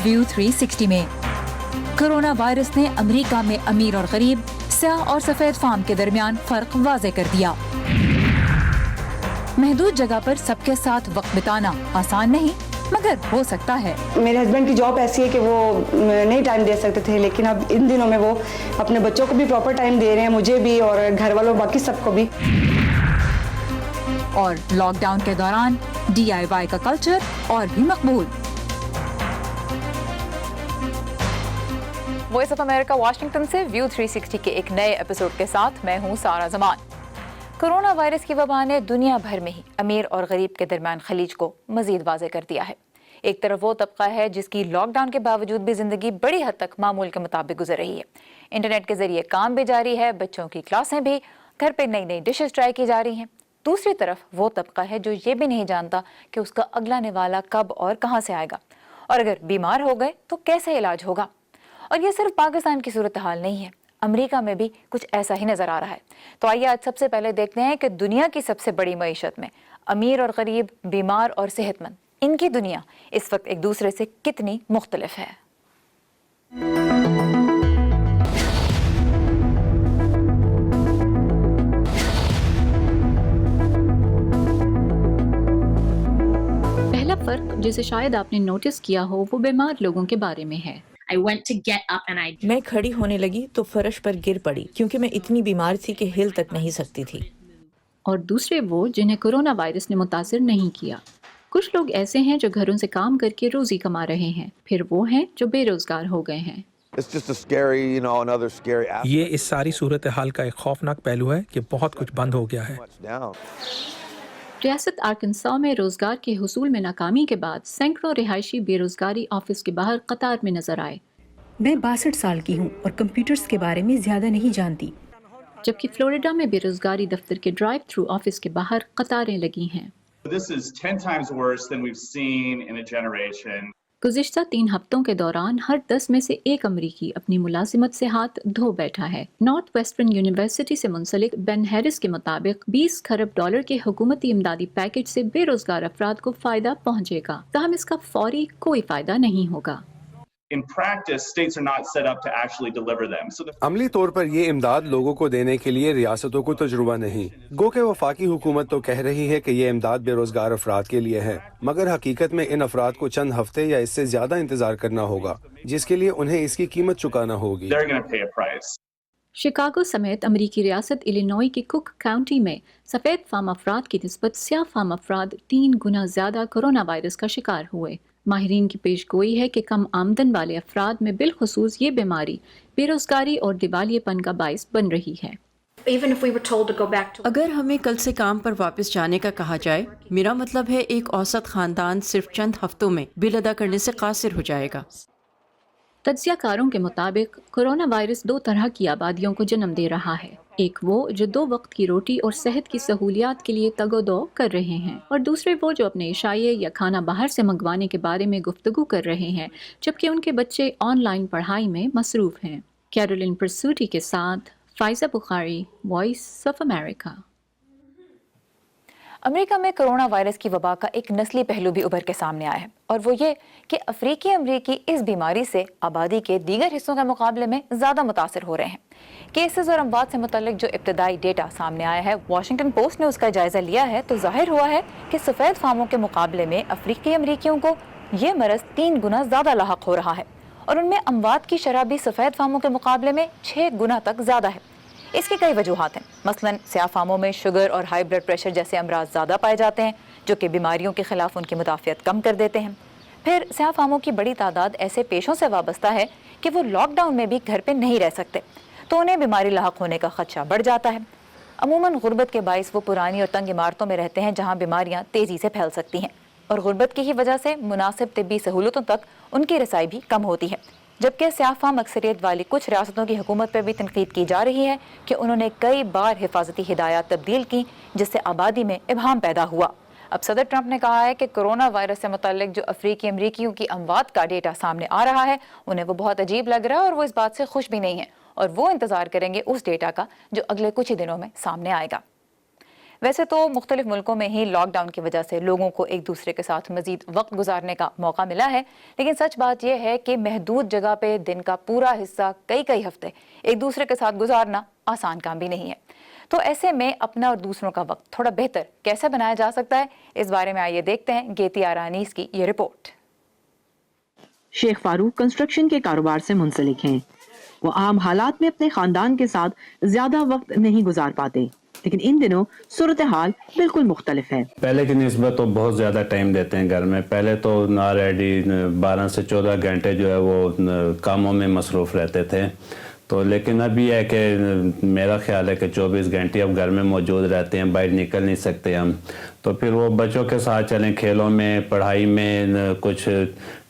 View 360 में। Corona virus ने America में अमीर और गरीब, स्याह और सफेद फार्म के दरमियान फर्क वाज़े कर दिया। महदूद जगह पर सबके साथ वक्त बिताना आसान नहीं, मगर हो सकता है। मेरे हस्बैंड की जॉब ऐसी है कि वो नहीं टाइम दे सकते थे, लेकिन अब इन दिनों में वो अपने बच्चों को भी प्रॉपर टाइम दे रहे हैं, मुझे भी और घर वालों बाकी सबको भी। और लॉकडाउन के दौरान DIY का कल्चर और भी मकबूल। वॉइस ऑफ अमेरिका वाशिंगटन से व्यू 360 के एक नए एपिसोड के साथ मैं हूं सारा जमान। कोरोना वायरस की वबा ने दुनिया भर में ही अमीर और गरीब के दरमियान खलीज को मजीद वाज़े कर दिया है। एक तरफ वो तबका है जिसकी लॉकडाउन के बावजूद भी जिंदगी बड़ी हद तक मामूल के मुताबिक गुजर रही है। इंटरनेट के जरिए काम भी जारी है, बच्चों की क्लासें भी, घर पे नई नई डिशेस ट्राई की जा रही हैं। दूसरी तरफ वो तबका है जो ये भी नहीं जानता कि उसका अगला निवाला कब और कहाँ से आएगा, और अगर बीमार हो गए तो कैसे इलाज होगा। और ये सिर्फ पाकिस्तान की सूरत हाल नहीं है, अमेरिका में भी कुछ ऐसा ही नजर आ रहा है। तो आइए आज सबसे पहले देखते हैं कि दुनिया की सबसे बड़ी मईशत में अमीर और गरीब, बीमार और सेहतमंद, इनकी दुनिया इस वक्त एक दूसरे से कितनी मुख्तलिफ है। पहला फर्क जिसे शायद आपने नोटिस किया हो वो बीमार लोगों के बारे में है। मैं खड़ी होने लगी तो फर्श पर गिर पड़ी क्योंकि मैं इतनी बीमार थी कि हिल तक नहीं सकती थी। और दूसरे वो जिन्हें कोरोना वायरस ने मुतासिर नहीं किया। कुछ लोग ऐसे हैं जो घरों से काम करके रोजी कमा रहे हैं, फिर वो हैं जो बेरोजगार हो गए हैं। ये इस सारी सूरत हाल का एक खौफनाक पहलू है कि बहुत कुछ बंद हो गया है। रियासत आर्कनसा में रोजगार के हुसूल में नाकामी के बाद सैकड़ों रिहायशी बेरोजगारी ऑफिस के बाहर कतार में नजर आए। मैं 62 साल की हूँ और कंप्यूटर्स के बारे में ज्यादा नहीं जानती। जबकि फ्लोरिडा में बेरोजगारी दफ्तर के ड्राइव थ्रू ऑफिस के बाहर कतारें लगी हैं। गुज़िश्ता 3 हफ्तों के दौरान हर 10 में से 1 अमरीकी अपनी मुलाजिमत से हाथ धो बैठा है। नॉर्थ वेस्टर्न यूनिवर्सिटी से मुंसलिक बेन हैरिस के मुताबिक 20 खरब डॉलर के हुकूमती इमदादी पैकेज से बेरोजगार अफराद को फायदा पहुंचेगा, ताहम इसका फौरी कोई फायदा नहीं होगा। अमली तौर पर ये इमदाद लोगों को देने के लिए रियासतों को तजुर्बा नहीं। गो के वफाकी हुकूमत तो कह रही है कि ये इमदाद बेरोजगार अफराद के लिए है, मगर हकीकत में इन अफराद को चंद हफ्ते या इससे ज्यादा इंतजार करना होगा, जिसके लिए उन्हें इसकी कीमत चुकाना होगी। शिकागो समेत अमरीकी रियासत इलिनॉय की कुक काउंटी में सफेद फार्म अफराद की निस्बत स्याह फार्म अफराद 3 गुना ज्यादा कोरोना वायरस का शिकार हुए। माहिरीन की पेशगोई है कि कम आमदन वाले अफराद में बिलखुसूस ये बीमारी बेरोजगारी और दिवालियेपन का बाइस बन रही है। अगर हमें कल से काम पर वापस जाने का कहा जाए, मेरा मतलब है एक औसत खानदान सिर्फ चंद हफ्तों में बिल अदा करने से कासिर हो जाएगा। तज्जियाकारों के मुताबिक कोरोना वायरस 2 तरह की आबादियों को जन्म दे रहा है। एक वो जो 2 वक्त की रोटी और सेहत की सहूलियात के लिए तगोदो कर रहे हैं, और दूसरे वो जो अपने इशाये या खाना बाहर से मंगवाने के बारे में गुफ्तगू कर रहे हैं, जबकि उनके बच्चे ऑनलाइन पढ़ाई में मसरूफ हैं। कैरोलिन प्रसूटी के साथ Pfizer Bukhari, voice of America. America में कोरोना वायरस की वबा का एक नस्ली पहलू भी उभर के सामने आया है, और वो ये कि अफ्रीकी अमरीकी इस बीमारी से आबादी के दीगर हिस्सों के मुकाबले में ज़्यादा मुतासर हो रहे हैं। केसेस और अमवात से मुतल्लिक जो इब्तदाई डेटा सामने आया है, वाशिंगटन पोस्ट ने उसका जायजा लिया है तो जाहिर हुआ है कि सफ़ेद फार्मों के मुकाबले में अफ्रीकी अमरीकियों को ये मरज़ 3 गुना ज़्यादा लाहक हो रहा है, और उनमें अमवात की शरह भी सफ़ेद फार्मों के मुकाबले में 6 गुना तक ज़्यादा है। इसकी कई वजूहात हैं। मसलन स्याह फार्मों में शुगर और हाई ब्लड प्रेशर जैसे अमराज ज़्यादा पाए जाते हैं, जो कि बीमारियों के खिलाफ उनकी मुदाफ़ियत कम कर देते हैं। फिर स्याह फार्मों की बड़ी तादाद ऐसे पेशों से वाबस्ता है कि वो लॉकडाउन में भी घर पे नहीं रह सकते, तो उन्हें बीमारी लाहक होने का खदशा बढ़ जाता है। अमूमन गुर्बत के बाइस वो पुरानी और तंग इमारतों में रहते हैं जहाँ बीमारियाँ तेज़ी से फैल सकती हैं, और गुर्बत की ही वजह से मुनासिब तिब्बी सहूलतों तक उनकी रसाई भी कम होती है। जबकि स्याह फार्म अक्सरियत वाली कुछ रियासतों की हुकूमत पर भी तनकीद की जा रही है कि उन्होंने कई बार हिफाजती हिदायत तब्दील की, जिससे आबादी में इबहाम पैदा हुआ। अब सदर ट्रंप ने कहा है कि कोरोना वायरस से मुतल्लिक जो अफ्रीकी अमरीकियों की अमवात का डेटा सामने आ रहा है, उन्हें वो बहुत अजीब लग रहा है और वो इस बात से खुश भी नहीं है, और वो इंतजार करेंगे उस डेटा का जो अगले कुछ ही दिनों में सामने आएगा। ویسے تو مختلف ملکوں میں ہی لاک ڈاؤن کی وجہ سے لوگوں کو ایک دوسرے کے ساتھ مزید وقت گزارنے کا موقع ملا ہے، لیکن سچ بات یہ ہے کہ محدود جگہ پہ دن کا پورا حصہ کئی ہفتے ایک دوسرے کے ساتھ گزارنا آسان کام بھی نہیں ہے۔ تو ایسے میں اپنا اور دوسروں کا وقت تھوڑا بہتر کیسے بنایا جا سکتا ہے، اس بارے میں آئیے دیکھتے ہیں گیتی آرانیس کی یہ رپورٹ۔ شیخ فاروق کنسٹرکشن کے کاروبار سے منسلک ہیں۔ وہ عام حالات میں اپنے خاندان کے ساتھ زیادہ وقت نہیں گزار پاتے، لیکن ان دنوں صورتحال بالکل مختلف ہے۔ پہلے کی نسبت تو بہت زیادہ ٹائم دیتے ہیں گھر میں۔ پہلے تو آلریڈی 12 سے 14 گھنٹے جو ہے وہ کاموں میں مصروف رہتے تھے، تو لیکن اب یہ ہے کہ میرا خیال ہے کہ 24 گھنٹے اب گھر میں موجود رہتے ہیں، باہر نکل نہیں سکتے ہم، تو پھر وہ بچوں کے ساتھ چلیں، کھیلوں میں، پڑھائی میں، کچھ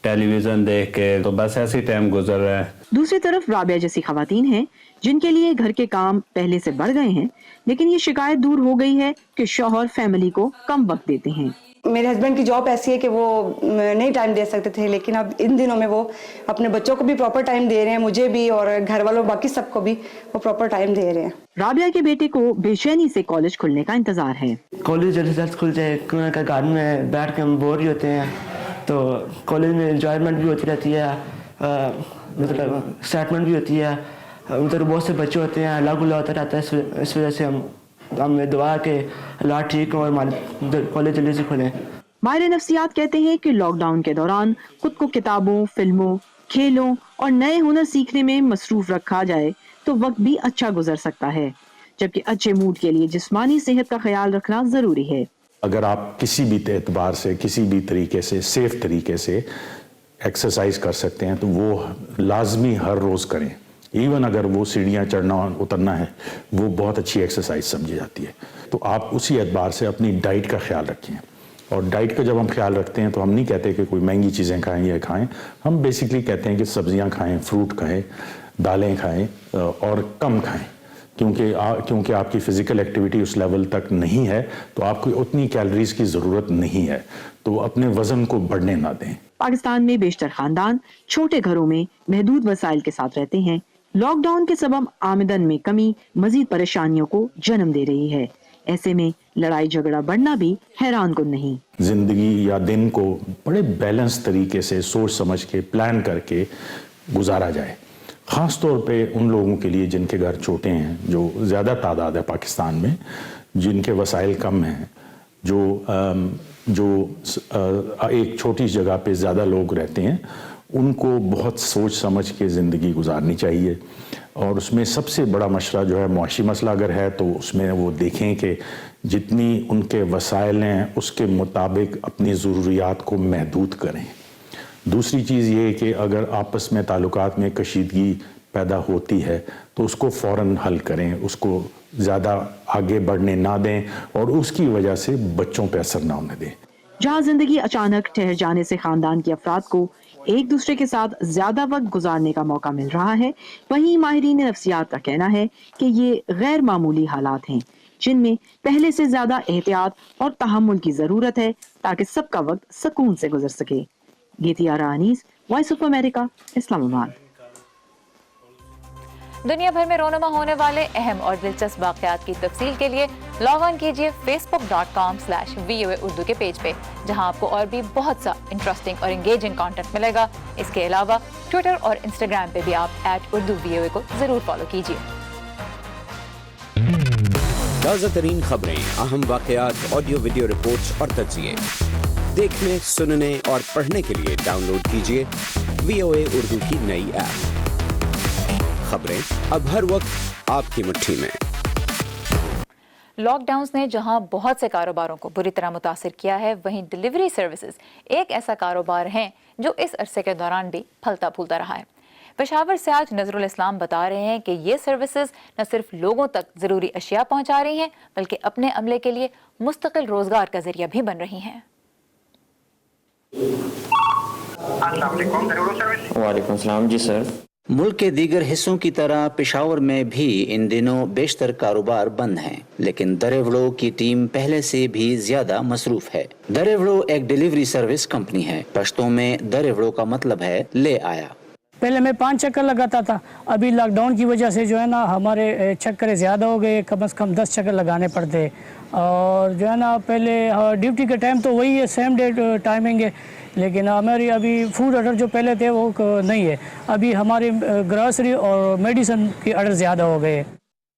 ٹیلی ویژن دیکھ کے، تو بس ایسے ہی ٹائم گزر رہا ہے۔ دوسری طرف رابعہ جیسی خواتین ہیں جن کے لیے گھر کے کام پہلے سے بڑھ گئے ہیں، لیکن یہ شکایت دور ہو گئی ہے کہ شوہر فیملی کو کم وقت دیتے ہیں۔ میرے ہسبینڈ کی جاب ایسی ہے کہ وہ نہیں ٹائم دے سکتے تھے، لیکن اب ان دنوں میں وہ اپنے بچوں کو بھی پراپر ٹائم دے رہے ہیں، مجھے بھی اور گھر والوں باقی سب کو بھی وہ پراپر ٹائم دے رہے ہیں۔ رابعہ کے بیٹے کو بے چینی سے کالج کھلنے کا انتظار ہے۔ کالج جلد سے جلد کھل جائے، کیونکہ گھر میں بیٹھ کے ہم بور ہی ہوتے ہیں، تو کالج میں انجوائمنٹ بھی ہوتی رہتی ہے، مطلب ایکسائٹمنٹ بھی ہوتی ہے، مطلب بہت سے بچے ہوتے ہیں، الگ الگ ہوتا رہتا ہے، اس وجہ سے ہم دعا کہ اللہ ٹھیک ہو اور ہمارے کالج جلدی سے کھلیں۔ ماہر نفسیات کہتے ہیں کہ لاک ڈاؤن کے دوران خود کو کتابوں، فلموں، کھیلوں اور نئے ہنر سیکھنے میں مصروف رکھا جائے تو وقت بھی اچھا گزر سکتا ہے، جبکہ اچھے موڈ کے لیے جسمانی صحت کا خیال رکھنا ضروری ہے۔ اگر آپ کسی بھی اعتبار سے، کسی بھی طریقے سے، سیف طریقے سے ایکسرسائز کر سکتے ہیں تو وہ لازمی ہر روز کریں، ایون اگر وہ سیڑھیاں چڑھنا اترنا ہے، وہ بہت اچھی ایکسرسائز سمجھی جاتی ہے۔ تو آپ اسی اعتبار سے اپنی ڈائٹ کا خیال رکھیں، اور ڈائٹ کا جب ہم خیال رکھتے ہیں تو ہم نہیں کہتے کہ کوئی مہنگی چیزیں کھائیں یا کھائیں، ہم بیسیکلی کہتے ہیں کہ سبزیاں کھائیں، فروٹ کھائیں، دالیں کھائیں اور کم کھائیں، کیونکہ آپ کی فزیکل ایکٹیویٹی اس لیول تک نہیں ہے تو آپ کو اتنی کیلریز کی ضرورت نہیں ہے، تو اپنے وزن کو بڑھنے نہ دیں۔ پاکستان میں بیشتر خاندان چھوٹے گھروں میں محدود وسائل کے ساتھ رہتے ہیں۔ لاک ڈاؤن کے سبب آمدن میں کمی مزید پریشانیوں کو جنم دے رہی ہے۔ ایسے میں لڑائی جھگڑا بڑھنا بھی حیران کن نہیں۔ زندگی یا دن کو بڑے بیلنس طریقے سے سوچ سمجھ کے پلان کر کے گزارا جائے، خاص طور پہ ان لوگوں کے لیے جن کے گھر چھوٹے ہیں، جو زیادہ تعداد ہے پاکستان میں، جن کے وسائل کم ہیں، جو ایک چھوٹی جگہ پہ زیادہ لوگ رہتے ہیں، ان کو بہت سوچ سمجھ کے زندگی گزارنی چاہیے۔ اور اس میں سب سے بڑا مشورہ جو ہے، معاشی مسئلہ اگر ہے تو اس میں وہ دیکھیں کہ جتنی ان کے وسائل ہیں اس کے مطابق اپنی ضروریات کو محدود کریں۔ دوسری چیز یہ کہ اگر آپس میں تعلقات میں کشیدگی پیدا ہوتی ہے تو اس کو فوراً حل کریں، اس کو زیادہ آگے بڑھنے نہ دیں اور اس کی وجہ سے بچوں پہ اثر نہ ہونے دیں۔ جہاں زندگی اچانک ٹھہر جانے سے خاندان کے افراد کو ایک دوسرے کے ساتھ زیادہ وقت گزارنے کا موقع مل رہا ہے، وہیں ماہرین نفسیات کا کہنا ہے کہ یہ غیر معمولی حالات ہیں جن میں پہلے سے زیادہ احتیاط اور تحمل کی ضرورت ہے تاکہ سب کا وقت سکون سے گزر سکے۔ گیتی آرانیس، وائس آف امریکہ، اسلام آباد۔ دنیا بھر میں رونما ہونے والے اہم اور دلچسپ واقعات کی تفصیل کے لیے لاگ آن کیجیے facebook.com/VOA اردو کے پیج پہ، جہاں آپ کو اور بھی بہت سا انٹرسٹنگ اور انگیجنگ کانٹینٹ ملے گا۔ اس کے علاوہ ٹویٹر اور انسٹاگرام پہ بھی آپ @UrduVOA کو ضرور فالو کیجیے۔ تازہ ترین خبریں، اہم واقعات، آڈیو ویڈیو رپورٹس اور تجزیے دیکھنے، سننے اور پڑھنے کے لیے ڈاؤن لوڈ کیجیے VOA اردو کی نئی ایپ۔ خبریں اب ہر وقت آپ کی مٹھی میں۔ لاک ڈاؤنز نے جہاں بہت سے کاروباروں کو بری طرح متاثر کیا ہے، وہیں ڈیلیوری سروسز ایک ایسا کاروبار ہیں جو اس عرصے کے دوران بھی پھلتا پھولتا رہا ہے۔ پشاور سے آج نظر الاسلام بتا رہے ہیں کہ یہ سروسز نہ صرف لوگوں تک ضروری اشیاء پہنچا رہی ہیں بلکہ اپنے عملے کے لیے مستقل روزگار کا ذریعہ بھی بن رہی ہیں۔ السلام علیکم، ضرور سروس۔ وعلیکم السلام۔ جی سر۔ ملک کے دیگر حصوں کی طرح پشاور میں بھی ان دنوں بیشتر کاروبار بند ہیں، لیکن دریوڑو کی ٹیم پہلے سے بھی زیادہ مصروف ہے۔ دریوڑو ایک ڈیلیوری سروس کمپنی ہے۔ پشتوں میں دریوڑو کا مطلب ہے لے آیا۔ पहले मैं 5 चक्कर लगाता था, अभी लॉकडाउन की वजह से जो है ना हमारे चक्कर ज़्यादा हो गए, कम से कम 10 चक्कर लगाने पड़ते हैं। और जो है ना पहले ड्यूटी के टाइम तो वही है, सेम डे टाइमिंग है, लेकिन हमारी अभी फूड ऑर्डर जो पहले थे वो नहीं है, अभी हमारी ग्रॉसरी और मेडिसिन की ऑर्डर ज़्यादा हो गए।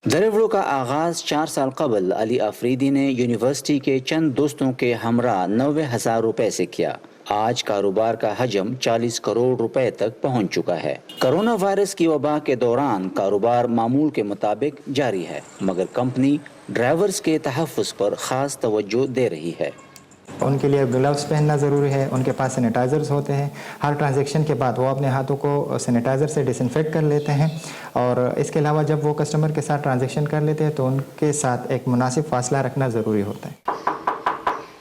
दरेवड़ों का आगाज़ 4 साल कबल अली अफरीदी ने यूनिवर्सिटी के चंद दोस्तों के हमरा 90,000 रुपए से किया। आज कारोबार का हजम 40 करोड़ रुपए तक पहुंच चुका है। कोरोना वायरस की वबा के दौरान कारोबार मामूल के मुताबिक जारी है, मगर कंपनी ड्राइवर्स के तहफ़्फ़ुज़ पर ख़ास तवज्जो दे रही है। उनके लिए ग्लव्स पहनना ज़रूरी है, उनके पास सैनिटाइज़र्स होते हैं, हर ट्रांजैक्शन के बाद वो अपने हाथों को सैनिटाइज़र से डिसइंफेक्ट कर लेते हैं, और इसके अलावा जब वो कस्टमर के साथ ट्रांजैक्शन कर लेते हैं तो उनके साथ एक मुनासिब फासला रखना ज़रूरी होता है।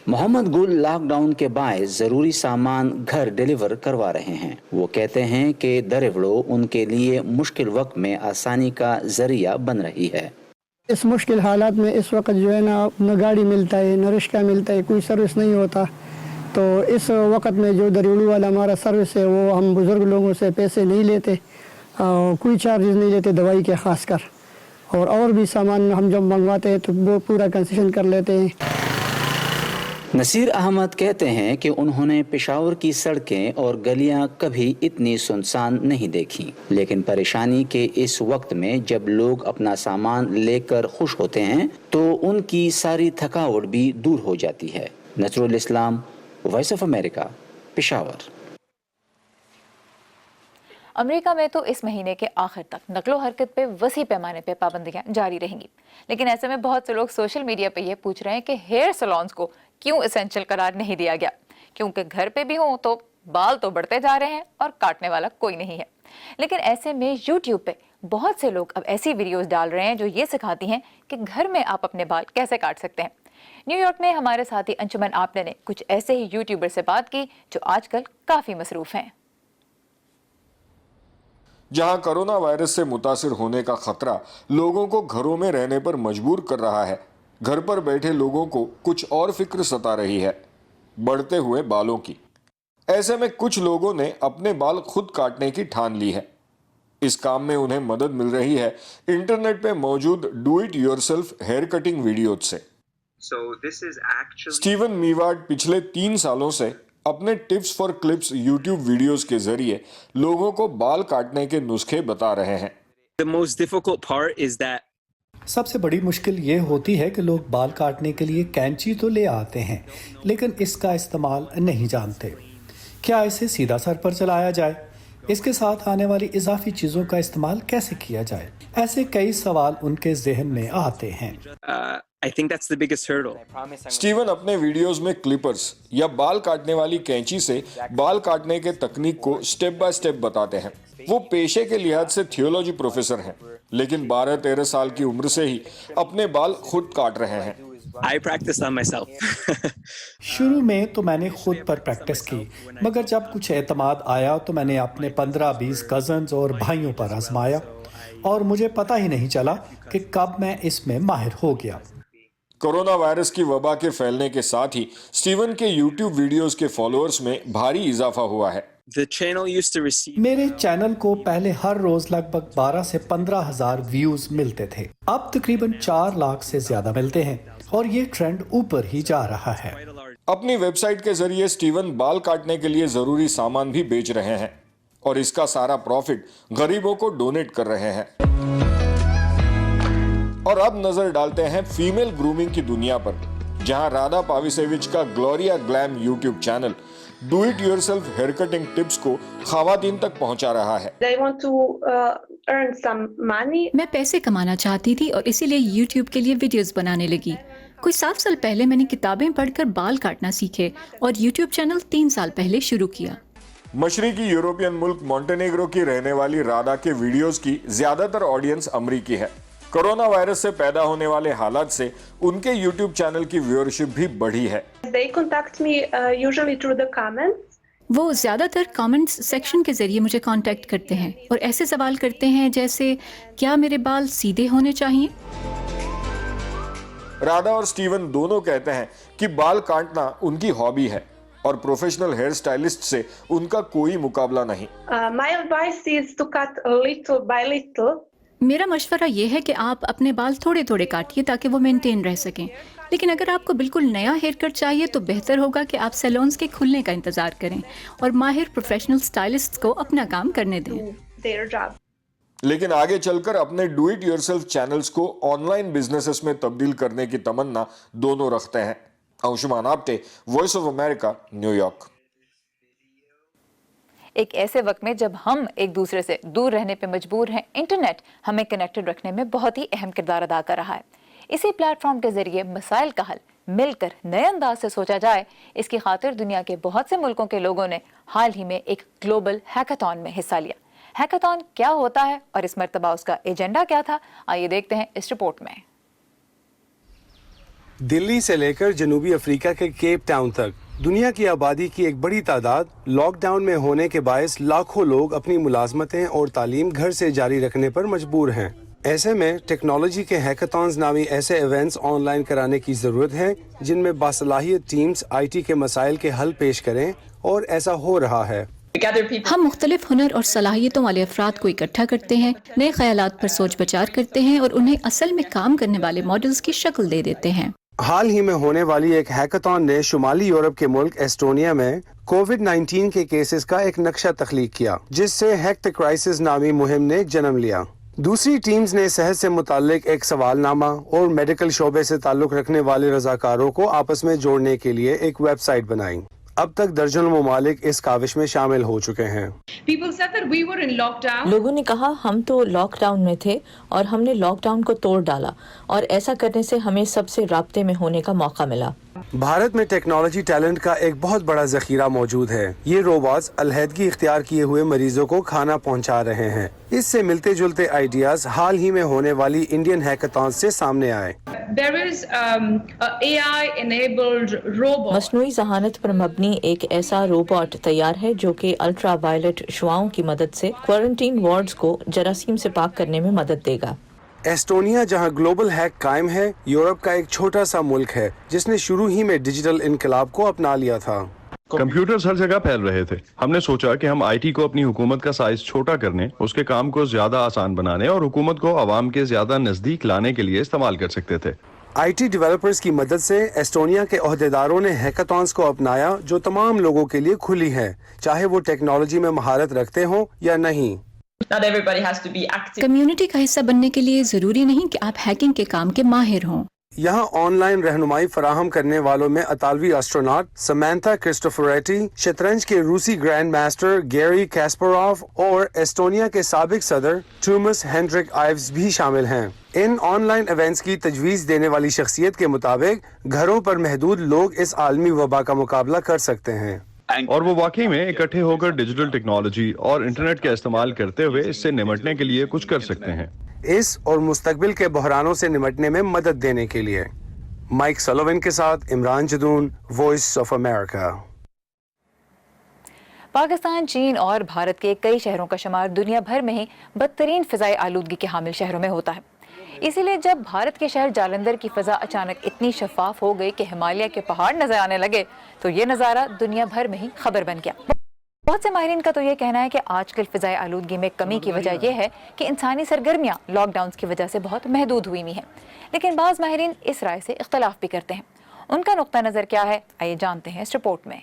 मोहम्मद गुल लॉकडाउन के बायस ज़रूरी सामान घर डिलीवर करवा रहे हैं। वो कहते हैं कि दरेवड़ो उनके लिए मुश्किल वक्त में आसानी का ज़रिया बन रही है। इस मुश्किल हालात में इस वक्त जो है ना न गाड़ी मिलता है, न रिक्शा मिलता है, कोई सर्विस नहीं होता, तो इस वक्त में जो दरेवड़ू वाला हमारा सर्विस है वो हम बुज़ुर्ग लोगों से पैसे नहीं लेते, कोई चार्जेस नहीं लेते दवाई के ख़ास कर, और भी सामान हम जब मंगवाते हैं तो वो पूरा कंसेशन कर लेते हैं। नसीर अहमद कहते हैं कि उन्होंने पेशावर की सड़कें और गलियां कभी इतनी सुनसान नहीं देखी, लेकिन परेशानी के इस वक्त में जब लोग अपना सामान लेकर खुश होते हैं तो उनकी सारी थकावट भी दूर हो जाती है। Nasrul Islam, voice of America, Peshawar. America में तो इस महीने के आखिर तक नकलो हरकत पे वसी पैमाने पे पाबंदियां जारी रहेंगी, लेकिन ऐसे में बहुत से लोग सोशल मीडिया पे ये पूछ रहे हैं कि हेयर सैलून्स को क्यों एसेंशियल करार नहीं दिया गया, क्योंकि घर पे भी हो तो बाल तो बढ़ते जा रहे हैं और काटने वाला कोई नहीं है। लेकिन ऐसे में यूट्यूब पे बहुत से लोग अब ऐसी वीडियोस डाल रहे हैं जो ये सिखाती हैं कि घर में आप अपने बाल कैसे काट सकते हैं। न्यूयॉर्क में हमारे साथी अंशुमन आपने ने कुछ ऐसे ही यूट्यूबर से बात की जो आजकल काफी मसरूफ हैं। जहां कोरोना वायरस से मुतासिर होने का खतरा लोगों को घरों में रहने पर मजबूर कर रहा है, घर पर बैठे लोगों को कुछ और फिक्र सता रही है, बढ़ते हुए बालों की। ऐसे में कुछ लोगों ने अपने बाल खुद काटने की ठान ली है। इस काम में उन्हें मदद मिल रही है इंटरनेट पे मौजूद do it yourself hair cutting videos से। स्टीवन मीवार्ड पिछले 3 सालों से अपने tips for clips YouTube videos के जरिए लोगों को बाल काटने के नुस्खे बता रहे हैं। सबसे बड़ी मुश्किल ये होती है कि लोग बाल काटने के लिए कैंची तो ले आते हैं, लेकिन इसका इस्तेमाल नहीं जानते। क्या इसे सीधा सर पर चलाया जाए? इसके साथ आने वाली इजाफी चीज़ों का इस्तेमाल कैसे किया जाए? ऐसे कई सवाल उनके जहन में आते हैं। स्टीवन अपने वीडियोस में क्लिपर्स या बाल काटने वाली कैंची से बाल काटने के तकनीक को स्टेप बाय स्टेप बताते हैं। वो पेशे के लिहाज से थियोलॉजी प्रोफेसर हैं, लेकिन 12-13 साल की उम्र से ही अपने बाल खुद काट रहे हैं। I practiced on myself. शुरू में तो मैंने खुद पर प्रैक्टिस की, मगर जब कुछ एतमाद आया तो मैंने अपने 15-20 कजन्स और भाइयों पर आजमाया, और मुझे पता ही नहीं चला कि कब मैं इसमें माहिर हो गया। कोरोना वायरस की वबा के फैलने के साथ ही स्टीवन के यूट्यूब वीडियोस के फॉलोअर्स में भारी इजाफा हुआ है। मेरे चैनल को पहले हर रोज लगभग 12 से 15 हजार व्यूज मिलते थे, अब तकरीबन 4 लाख से ज्यादा मिलते हैं, और ये ट्रेंड ऊपर ही जा रहा है। अपनी वेबसाइट के जरिए स्टीवन बाल काटने के लिए जरूरी सामान भी बेच रहे हैं, और इसका सारा प्रॉफिट गरीबों को डोनेट कर रहे हैं। और अब नजर डालते हैं फीमेल ग्रूमिंग की दुनिया पर, जहां राधा पाविसेविच का Gloria Glam YouTube channel do it yourself hair cutting tips को खवातीन तक पहुंचा रहा है। मैं पैसे कमाना चाहती थी और इसीलिए यूट्यूब के लिए वीडियोस बनाने लगी। कुछ 7 साल पहले मैंने किताबें पढ़कर बाल काटना सीखे और यूट्यूब चैनल 3 साल पहले शुरू किया। मशरिकी यूरोपियन मुल्क मोंटेनेग्रो की रहने वाली राधा के वीडियोस की ज्यादातर ऑडियंस अमरीकी है। कोरोना वायरस से पैदा होने वाले हालात से उनके यूट्यूब चैनल की व्यूअरशिप भी बढ़ी है। वो ज्यादातर कमेंट्स सेक्शन के जरिए मुझे कांटेक्ट करते हैं और ऐसे सवाल करते हैं जैसे क्या मेरे बाल सीधे होने चाहिए। राधा और स्टीवन दोनों कहते हैं कि बाल काटना उनकी हॉबी है और प्रोफेशनल हेयर स्टाइलिस्ट से उनका कोई मुकाबला नहीं। My advice is to cut little by little. मेरा मशवरा ये है कि आप अपने बाल थोड़े थोड़े काटिए ताकि वो मेंटेन रह सकें। लेकिन अगर आपको बिल्कुल नया हेयर कट चाहिए तो बेहतर होगा कि आप सैलून्स के खुलने का इंतज़ार करें और माहिर प्रोफेशनल स्टाइलिस्ट्स को अपना काम करने दें। लेकिन आगे चलकर अपने डू इट योरसेल्फ चैनल्स को ऑनलाइन बिजनेसेस में तब्दील करने की तमन्ना दोनों रखते हैं। Anshuman Apte, voice of America, New York. एक ऐसे वक्त में जब हम एक दूसरे से दूर रहने पे मजबूर हैं, इंटरनेट हमें कनेक्टेड रखने में बहुत ही अहम किरदार अदा कर रहा है। इसी प्लेटफॉर्म के जरिए मसाइल का हल मिलकर नए अंदाज से सोचा जाए, इसकी खातिर दुनिया के बहुत से मुल्कों के लोगों ने हाल ही में एक ग्लोबल हैकाथॉन में हिस्सा लिया। हैकाथॉन क्या होता है और इस मर्तबा उसका एजेंडा क्या था, आइए देखते हैं इस रिपोर्ट में। दिल्ली से लेकर जनूबी अफ्रीका के केप टाउन तक दुनिया की आबादी की एक बड़ी तादाद लॉकडाउन में होने के बायस लाखों लोग अपनी मुलाजमतें और तालीम घर से जारी रखने पर मजबूर हैं। ऐसे में टेक्नोलॉजी के हैकाथॉन्स नामी ऐसे इवेंट्स ऑनलाइन कराने की ज़रूरत है जिनमें बासलाहियत टीम्स IT के मसाइल के हल पेश करें, और ऐसा हो रहा है। हम मुख्तलिफ हुनर और सलाहियतों वाले अफराद को इकट्ठा करते हैं, नए ख्यालात पर सोच विचार करते हैं और उन्हें असल में काम करने वाले मॉडल्स की शक्ल दे देते हैं। हाल ही में होने वाली एक हैकाथॉन ने शुमाली यूरोप के मुल्क एस्टोनिया में कोविड-19 के केसेस का एक नक्शा तख्लीक किया, जिससे हैक द क्राइसिस नामी मुहिम ने जन्म लिया। दूसरी टीम्स ने सेहत से मुताल्लिक एक सवालनामा और मेडिकल शोबे से ताल्लुक रखने वाले रजाकारों को आपस में जोड़ने के लिए एक वेबसाइट बनाई। अब तक दर्जनों ममालिक इस काविश में शामिल हो चुके हैं। लोगों ने कहा हम तो लॉकडाउन में थे और हमने लॉकडाउन को तोड़ डाला, और ऐसा करने से हमें सबसे राब्ते में होने का मौका मिला। भारत में टेक्नोलॉजी टैलेंट का एक बहुत बड़ा जखीरा मौजूद है। ये रोबोट्स अलहदगी इख्तियार किए हुए मरीजों को खाना पहुंचा रहे हैं। इससे मिलते जुलते आइडियाज हाल ही में होने वाली इंडियन हैकाथॉन से सामने आए। मसनूई ज़हानत पर मबनी एक ऐसा रोबोट तैयार है जो कि अल्ट्रा वायलेट शुआओं की मदद से क्वारंटीन वार्ड्स को जरासीम से पाक करने में मदद देगा। एस्टोनिया, जहां ग्लोबल हैक कायम है, यूरोप का एक छोटा सा मुल्क है जिसने शुरू ही में डिजिटल इनकलाब को अपना लिया था। कंप्यूटर्स हर जगह फैल रहे थे। हमने सोचा कि हम IT को अपनी हुकूमत का साइज छोटा करने, उसके काम को ज्यादा आसान बनाने और हुकूमत को आवाम के ज्यादा नजदीक लाने के लिए इस्तेमाल कर सकते थे। IT डेवलपर्स की मदद से एस्टोनिया के ओहदेदारों ने हैकाथॉन्स को अपनाया, जो तमाम लोगों के लिए खुली है, चाहे वो टेक्नोलॉजी में महारत रखते हों या नहीं। कम्युनिटी का हिस्सा बनने के लिए जरूरी नहीं कि आप हैकिंग के काम के माहिर हों। यहाँ ऑनलाइन रहनुमाई फराहम करने वालों में अतालवी एस्ट्रोनॉट समैंथा क्रिस्टोफरेटी, शतरंज के रूसी ग्रैंड मास्टर गैरी कैस्परोव और एस्टोनिया के साबिक सदर टॉमस हेंड्रिक आइव्स भी शामिल हैं। इन ऑनलाइन इवेंट्स की तजवीज देने वाली शख्सियत के मुताबिक घरों पर महदूद लोग इस आलमी वबा का मुकाबला कर सकते हैं, और वो वाकई में इकट्ठे होकर डिजिटल टेक्नोलॉजी और इंटरनेट का इस्तेमाल करते हुए इससे निपटने के लिए कुछ कर सकते हैं। इस और मुस्तकबिल के बहरानों से निपटने में मदद देने के लिए। माइक सलोवन के साथ Imran Jadoon, voice of America. Pakistan, चीन और भारत के कई शहरों का शुमार दुनिया भर में ही बदतरीन फिजाई आलूदगी के हामिल शहरों में होता है। इसीलिए जब भारत के शहर जालंधर की फ़ज़ा अचानक इतनी शफाफ हो गई कि हिमालय के पहाड़ नजर आने लगे, तो ये नज़ारा दुनिया भर में ही खबर बन गया। बहुत से माहिरीन का तो ये कहना है कि आजकल फ़िज़ाई आलूदगी में कमी की वजह यह है कि इंसानी सरगर्मियाँ लॉकडाउन की वजह से बहुत महदूद हुई हैं। लेकिन बाज़ माहिरीन इस राय से इख्तलाफ भी करते हैं। उनका नुक्ता नज़र क्या है, आइए जानते हैं इस रिपोर्ट में।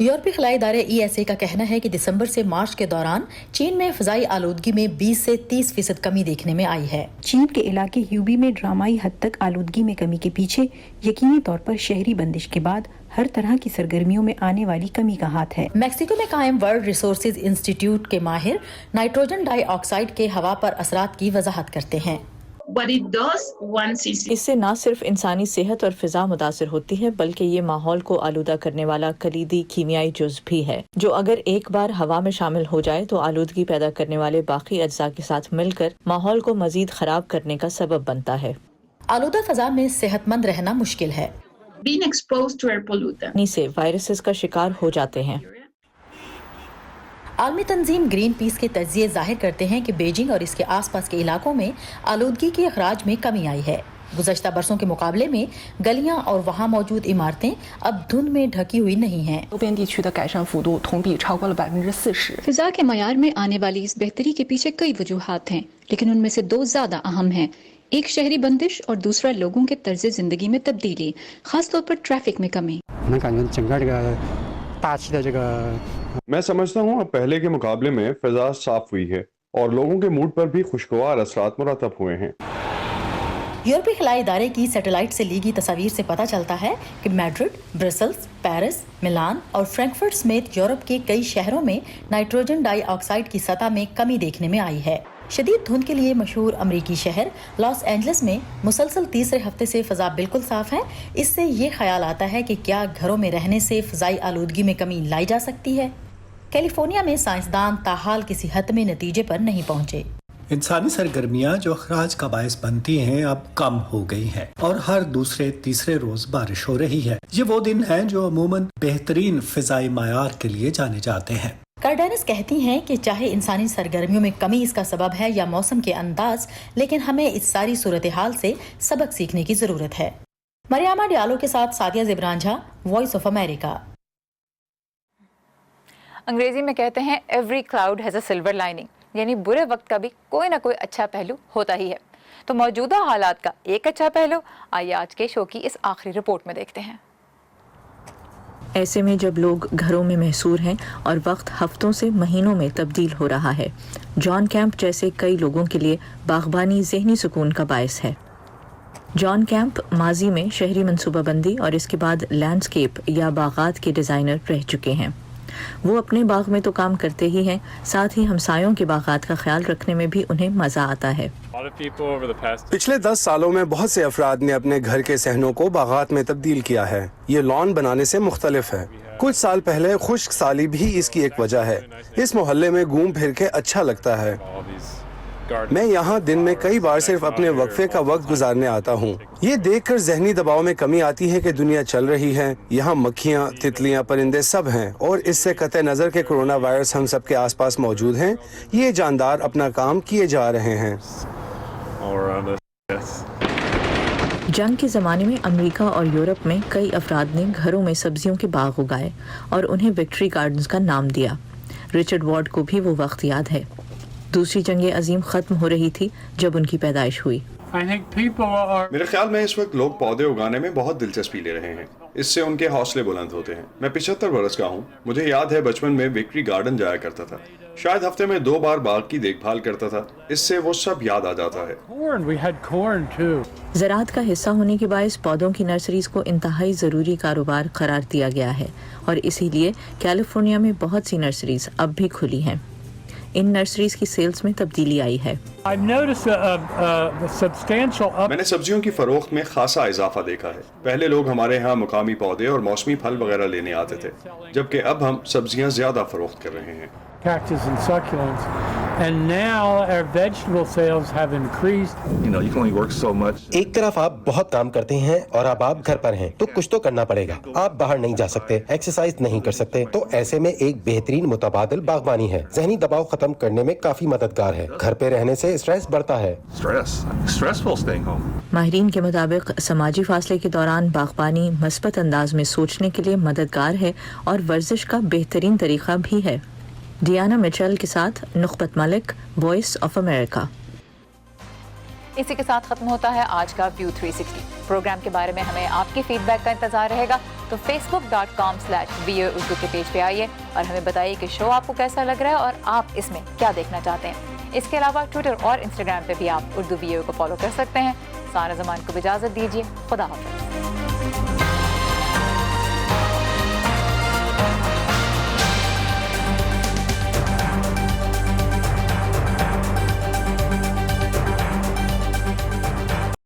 यूरोपीय खलाई इदारे ESA का कहना है कि दिसंबर से मार्च के दौरान चीन में फ़िज़ाई आलूदगी में 20 से 30% कमी देखने में आई है। चीन के इलाके ह्यूबी में ड्रामाई हद तक आलूदगी में कमी के पीछे यकीनी तौर पर शहरी बंदिश के बाद हर तरह की सरगर्मियों में आने वाली कमी का हाथ है। मैक्सिको में कायम वर्ल्ड रिसोर्सेज इंस्टीट्यूट के माहिर नाइट्रोजन डाइऑक्साइड के हवा पर असरात की वजाहत करते हैं। इससे न सिर्फ इंसानी सेहत और फिजा मुतासिर होती है, बल्कि ये माहौल को आलूदा करने वाला कलीदी कीमियाई जुज़ भी है, जो अगर एक बार हवा में शामिल हो जाए तो आलूदगी पैदा करने वाले बाकी अज्जा के साथ मिलकर माहौल को मजीद खराब करने का सबब बनता है। आलूदा फजा में सेहतमंद रहना मुश्किल है। से वायरसेस का शिकार हो जाते हैं। आलमी तंजीम ग्रीन पीस के तज्जिए जाहिर करते हैं कि बीजिंग और इसके आसपास के इलाकों में आलूदगी के अखराज में कमी आई है। गुज़श्ता बरसों के मुकाबले में गलियां और वहां मौजूद इमारतें अब धुंध में ढकी हुई नहीं हैं। फिजा के मयार में आने वाली इस बेहतरी के पीछे कई वजूहात हैं, लेकिन उनमें से दो ज्यादा अहम हैं। एक शहरी बंदिश और दूसरा लोगों के तर्ज जिंदगी में तब्दीली, खासतौर पर ट्रैफिक में कमी। मैं समझता हूँ अब पहले के मुकाबले में फिजा साफ हुई है और लोगों के मूड पर भी खुशगवार असरात मुरतब हुए हैं। यूरोपीय खिलाई इदारे की सैटेलाइट से ली गई तस्वीर से पता चलता है कि मैड्रिड, ब्रसल्स, पेरिस, मिलान और फ्रैंकफर्ट समेत यूरोप के कई शहरों में नाइट्रोजन डाइऑक्साइड की सतह में कमी देखने में आई है। शदीद धुंध के लिए मशहूर अमरीकी शहर लॉस एंजलिस में मुसलसल तीसरे हफ्ते से फ़ज़ा बिल्कुल साफ है। इससे ये ख्याल आता है कि क्या घरों में रहने से फ़ज़ाई आलूदगी में कमी लाई जा सकती है। कैलिफोर्निया में साइंसदान ताहाल किसी हतमी नतीजे पर नहीं पहुंचे। इंसानी सरगर्मियां जो अखराज का बायस बनती हैं अब कम हो गई हैं और हर दूसरे तीसरे रोज बारिश हो रही है। ये वो दिन हैं जो अमूमन बेहतरीन फिजाई मायार के लिए जाने जाते हैं। कार्डेनिस कहती हैं कि चाहे इंसानी सरगर्मियों में कमी इसका सबब है या मौसम के अंदाज, लेकिन हमें इस सारी सूरत हाल से सबक सीखने की जरूरत है। मरियामा डियालो के साथ Sadia Zibran Jha, voice of America. अंग्रेजी में कहते हैं every cloud has a silver lining, यानी बुरे वक्त का भी कोई ना कोई अच्छा पहलू होता ही है। तो मौजूदा हालात का एक अच्छा पहलू आइए आज के शो की इस आखिरी रिपोर्ट में देखते हैं। ऐसे में जब लोग घरों में महसूर हैं और वक्त हफ्तों से महीनों में तब्दील हो रहा है, जॉन कैंप जैसे कई लोगों के लिए बागबानी ज़हनी सुकून का बायस है। जॉन कैंप माजी में शहरी मनसूबाबंदी और इसके बाद लैंडस्केप या बागात के डिज़ाइनर रह चुके हैं। वो अपने बाग में तो काम करते ही हैं, साथ ही हमसायों के बागात का ख्याल रखने में भी उन्हें मज़ा आता है। पिछले 10 सालों में बहुत से अफराद ने अपने घर के सहनों को बागात में तब्दील किया है। ये लॉन बनाने से मुख्तलिफ है। कुछ साल पहले खुश्क साली भी इसकी एक वजह है। इस मोहल्ले में घूम फिर के अच्छा लगता है। मैं यहाँ दिन में कई बार सिर्फ अपने वक्फे का वक्त गुजारने आता हूँ। ये देखकर ज़हनी दबाव में कमी आती है कि दुनिया चल रही है। यहाँ मक्खियाँ, तितलियाँ, परिंदे सब हैं और इससे कतई नज़र के कोरोना वायरस हम सब के आसपास मौजूद हैं। ये जानदार अपना काम किए जा रहे हैं। जंग के ज़माने में अमेरिका और यूरोप में कई अफराद ने घरों में सब्जियों के बाग उगाए और उन्हें विक्ट्री गार्डन्स का नाम दिया। रिचर्ड वार्ड को भी वो वक्त याद है। दूसरी जंग अजीम ख़त्म हो रही थी जब उनकी पैदाइश हुई। मेरे ख्याल में इस वक्त लोग पौधे उगाने में बहुत दिलचस्पी ले रहे हैं। इससे उनके हौसले बुलंद होते हैं। मैं 75 बरस का हूँ। मुझे याद है बचपन में विक्ट्री गार्डन जाया करता था। शायद हफ्ते में 2 बार बाग की देखभाल करता था। इससे वो सब याद आ जाता है। ज़राअत का हिस्सा होने के बायस पौधों की नर्सरीज को इंतहाई ज़रूरी कारोबार करार दिया गया है और इसीलिए कैलिफोर्निया में बहुत सी नर्सरीज अब भी खुली हैं। इन नर्सरीज की सेल्स में तब्दीली आई है। मैंने सब्जियों की फरोख्त में खासा इजाफा देखा है। पहले लोग हमारे यहाँ मुकामी पौधे और मौसमी फल वगैरह लेने आते थे, जबकि अब हम सब्जियाँ ज्यादा फरोख्त कर रहे हैं। Cactus and succulents, and now our vegetable sales have increased. You know, you can only work so much. एक तरफ आप बहुत काम करते हैं और अब आप घर पर हैं, तो कुछ तो करना पड़ेगा। आप बाहर नहीं जा सकते, एक्सरसाइज नहीं कर सकते, तो ऐसे में एक बेहतरीन मुतबादिल बागबानी है। ज़हनी दबाव खत्म करने में काफी मददगार है। घर पे रहने से स्ट्रेस बढ़ता है। Stressful staying home. माहिरीन के मुताबिक समाजी फासले के दौरान बागबानी मस्बत अंदाज में सोचने के लिए मददगार है और वर्जिश का बेहतरीन तरीका भी है। डियाना मिचेल के साथ नुखबत मलिक, वॉइस ऑफ अमेरिका। इसी के साथ खत्म होता है आज का व्यू 360। प्रोग्राम के बारे में हमें आपकी फीडबैक का इंतजार रहेगा, तो facebook.com/VOA उर्दू के पेज पे आइए और हमें बताइए कि शो आपको कैसा लग रहा है और आप इसमें क्या देखना चाहते हैं। इसके अलावा ट्विटर और इंस्टाग्राम पे भी आप उर्दू VOA को फॉलो कर सकते हैं। सारा ज़मान को इजाज़त दीजिए। खुदा हाफ़िज़।